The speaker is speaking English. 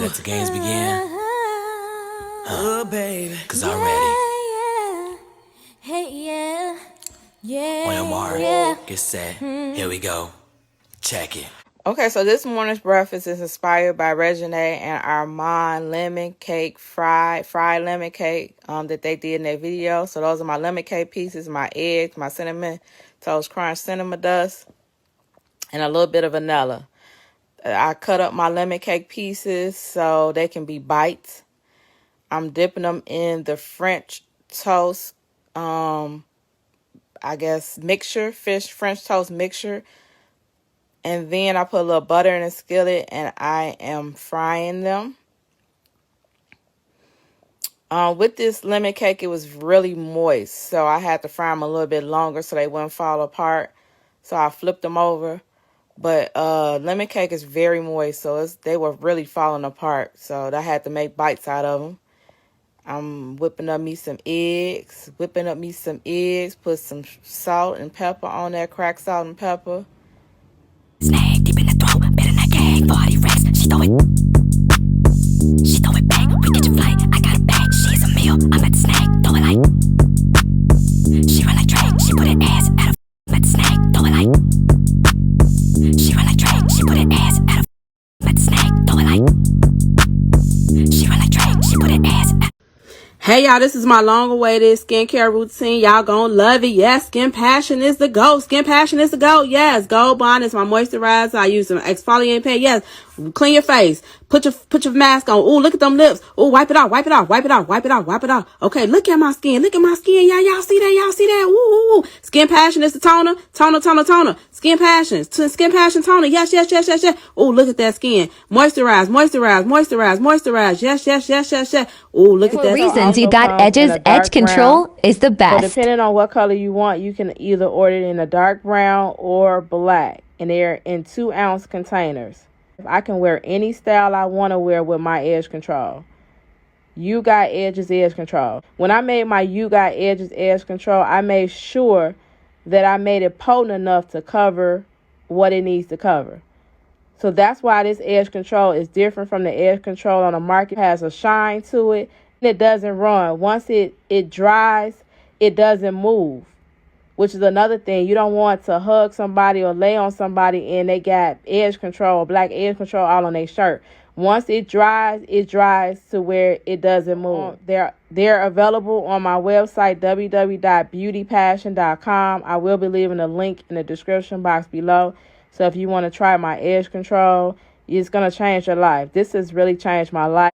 let the games begin? Oh, baby. Cause I'm ready. Hey, yeah. Yeah. On your mark, get set, here we go. Check it. Okay, so this morning's breakfast is inspired by REGINAE and our MON lemon cake, fried lemon cake that they did in their video. So those are my lemon cake pieces, my eggs, my cinnamon toast crunch cinnamon dust, and a little bit of vanilla. I cut up my lemon cake pieces so they can be bites. I'm dipping them in the French toast, I guess, mixture, French toast mixture. And then I put a little butter in a skillet and I am frying them. With this lemon cake, it was really moist. So I had to fry them a little bit longer so they wouldn't fall apart. So I flipped them over. But lemon cake is very moist, so they were really falling apart. So I had to make bites out of them. I'm whipping up me some eggs. Put some salt and pepper on there, cracked salt and pepper. Snag deep in the throat, better not gag. 40 racks, she throw it back. We catch a flight, I got a bag. She's a meal, I'm at the snag, throw it like. She run like track, she put her ass at a at the snag, throw it like. She run like track, she put her ass at a at the snag, throw it like. She run like track, she put her ass at. Hey y'all, this is my long-awaited skincare routine. Y'all gonna love it. Yes, Skin Passion is the GOAT. Skin Passion is the GOAT. Yes, Gold Bond is my moisturizer. I use some exfoliating pad. Yes, clean your face. Put your mask on. Ooh, look at them lips. Ooh, wipe it off. Okay, look at my skin. Y'all see that? Ooh. Skin Passion is the toner. Skin Passion toner. Yes. Ooh, look at that skin. Moisturize. Yes. Ooh, look at that. Reasons you got Edge's edge control is the best. So depending on what color you want, you can either order it in a dark brown or black. And they're in 2-ounce containers. I can wear any style I want to wear with my edge control. You Got Edge's edge control. When I made my You Got Edge's edge control, I made sure that I made it potent enough to cover what it needs to cover. So that's why this edge control is different from the edge control on the market. It has a shine to it. It doesn't run. Once it dries, it doesn't move, which is another thing. You don't want to hug somebody or lay on somebody and they got edge control, black edge control all on their shirt. Once it dries to where it doesn't move. They're available on my website, www.beautypassion.com. I will be leaving a link in the description box below. So if you want to try my edge control, it's going to change your life. This has really changed my life.